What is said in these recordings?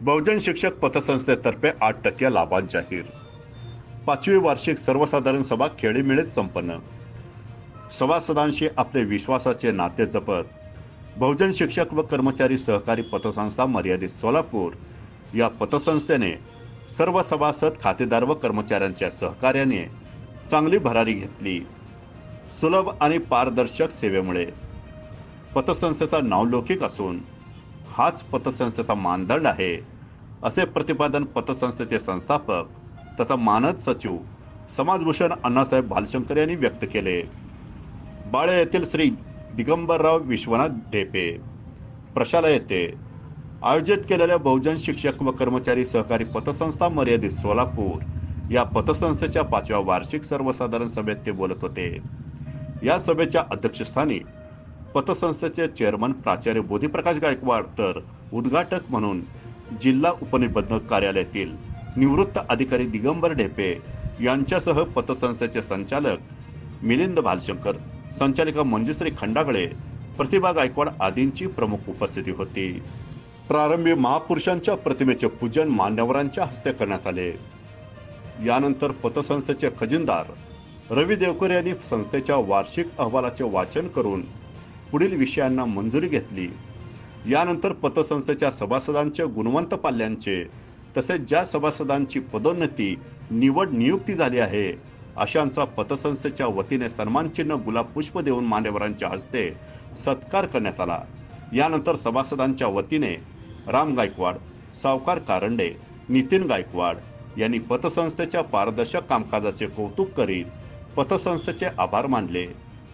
बहुजन शिक्षक पतसंस्थेतर्फे 8% लाभांश जाहीर। 5वी वार्षिक सर्वसाधारण सभा खेळीमेळीत संपन्न। सभासदांशी आपले विश्वासाचे नाते जपत बहुजन शिक्षक व कर्मचारी सहकारी पतसंस्था मर्यादित सोलापूर या पतसंस्थेने सर्व सभासद, खातेदार व कर्मचाऱ्यांच्या सहकार्याने चांगली भरारी घेतली। सुलभ आणि पारदर्शक सेवेमुळे पतसंस्थेचा नावलौकिक असून हाच पतसंस्थेचा मानदंड आहे, असे प्रतिपादन पतसंस्थेचे संस्थापक तथा मानद सचिव समाजभूषण अण्णासाहेब भालशंकर यांनी व्यक्त केले। बाळे येथील श्री दिगंबरराव विश्वनाथ ढेपे प्रशाला येथे आयोजित केलेल्या बहुजन शिक्षक व कर्मचारी सहकारी पतसंस्था मर्यादित सोलापूर या पतसंस्थेच्या 5व्या वार्षिक सर्वसाधारण सभेत ते बोलत होते। या सभेच्या अध्यक्षस्थानी पतसंस्थेचे चेअरमन प्राचार्य बोधीप्रकाश गायकवाड तर उद्घाटक म्हणून जिल्हा उपनिबंधक कार्यालयातील निवृत्त अधिकारी दिगंबर ढेपे यांच्यासह पतसंस्थेचे संचालक मिलिंद भालशंकर, संचालिका मंजुश्री खंडागळे, प्रतिभा गायकवाड आदींची प्रमुख उपस्थिती होती। प्रारंभी महापुरुषांच्या प्रतिमेचे पूजन मान्यवरांच्या हस्ते करण्यात आले। यानंतर पतसंस्थेचे खजिनदार रवी देवकर यांनी संस्थेच्या वार्षिक अहवालाचे वाचन करून पुढील विषयांना मंजुरी घेतली। यानंतर पतसंस्थेच्या सभासदांचे गुणवंत पाल्यांचे तसेच ज्या सभासदांची पदोन्नती नियुक्ती झाली आहे अशांचा पतसंस्थेच्या वतीने सन्मानचिन्ह, गुलाब पुष्प देऊन मान्यवरांच्या हस्ते सत्कार करण्यात आला। यानंतर सभासदांच्या वतीने राम गायकवाड, सावकार कारंडे, नितीन गायकवाड यांनी पतसंस्थेच्या पारदर्शक कामकाजाचे कौतुक करीत पतसंस्थेचे आभार मानले।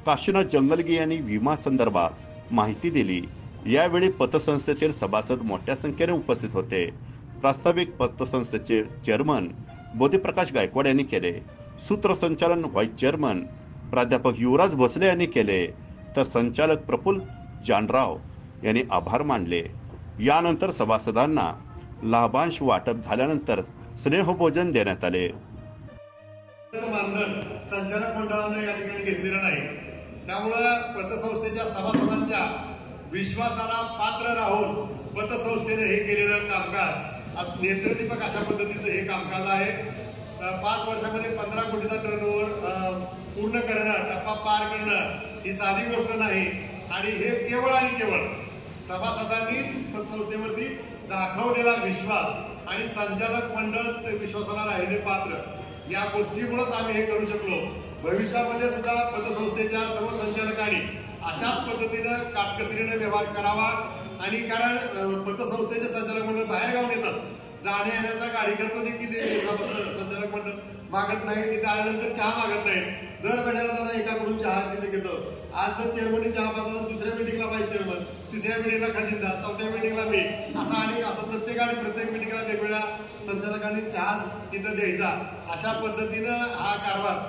काशीनाथ जंगलगी यांनी विमा संदर्भात माहिती दिली। यावेळी पतसंस्थेतील सभासद मोठ्या संख्येने उपस्थित होते। प्रास्ताविक पतसंस्थेचे चेअरमन बोधीप्रकाश गायकवाड यांनी केले। सूत्रसंचालन व्हाईस चेअरमन प्राध्यापक युवराज भोसले यांनी केले, तर संचालक प्रफुल्ल जानराव यांनी आभार मानले। यानंतर सभासदांना लाभांश वाटप झाल्यानंतर स्नेहभोजन देण्यात आले। मानधन संचालक मंडळाने या ठिकाणी घेतलेलं नाही, त्यामुळे पतसंस्थेच्या सभासदांच्या विश्वासाला पात्र राहून पतसंस्थेने हे केलेलं कामकाज नेत्रदीपक अशा पद्धतीचं हे कामकाज आहे। 5 वर्षामध्ये 15 कोटीचा टर्नओव्हर पूर्ण करणं, टप्पा पार करणं ही साधी गोष्ट नाही आणि हे केवळ आणि केवळ सभासदांनी पतसंस्थेवरती दाखवलेला विश्वास आणि संचालक मंडळ विश्वासाला राहिले पात्र, या गोष्टीमुळेच आम्ही हे करू शकलो। भविष्यामध्ये सुद्धा पतसंस्थेच्या सर्व संचालकांनी अशाच पद्धतीनं काटकसरीने व्यवहार करावा आणि कारण पतसंस्थेचे संचालक मंडळ बाहेर गावून येतात, जाण्या येण्याचा गाडी खर्च देखील संचालक मंडळ मागत नाही, तिथे आल्यानंतर चहा मागत नाही। दर महिन्याला दादा एकाकडून चहा तिथे घेतो। आज जर चेअरमननी चहा पाजला, दुसऱ्या मिटिंगला व्हाईस चेअरमन, तिसऱ्या मिटिंगला खजिनदार, चौथ्या मिटिंगला मी, असं प्रत्येक मिटिंगला वेगवेगळ्या संचालकांनी चहा तिथं द्यायचा। अशा पद्धतीनं हा कारभार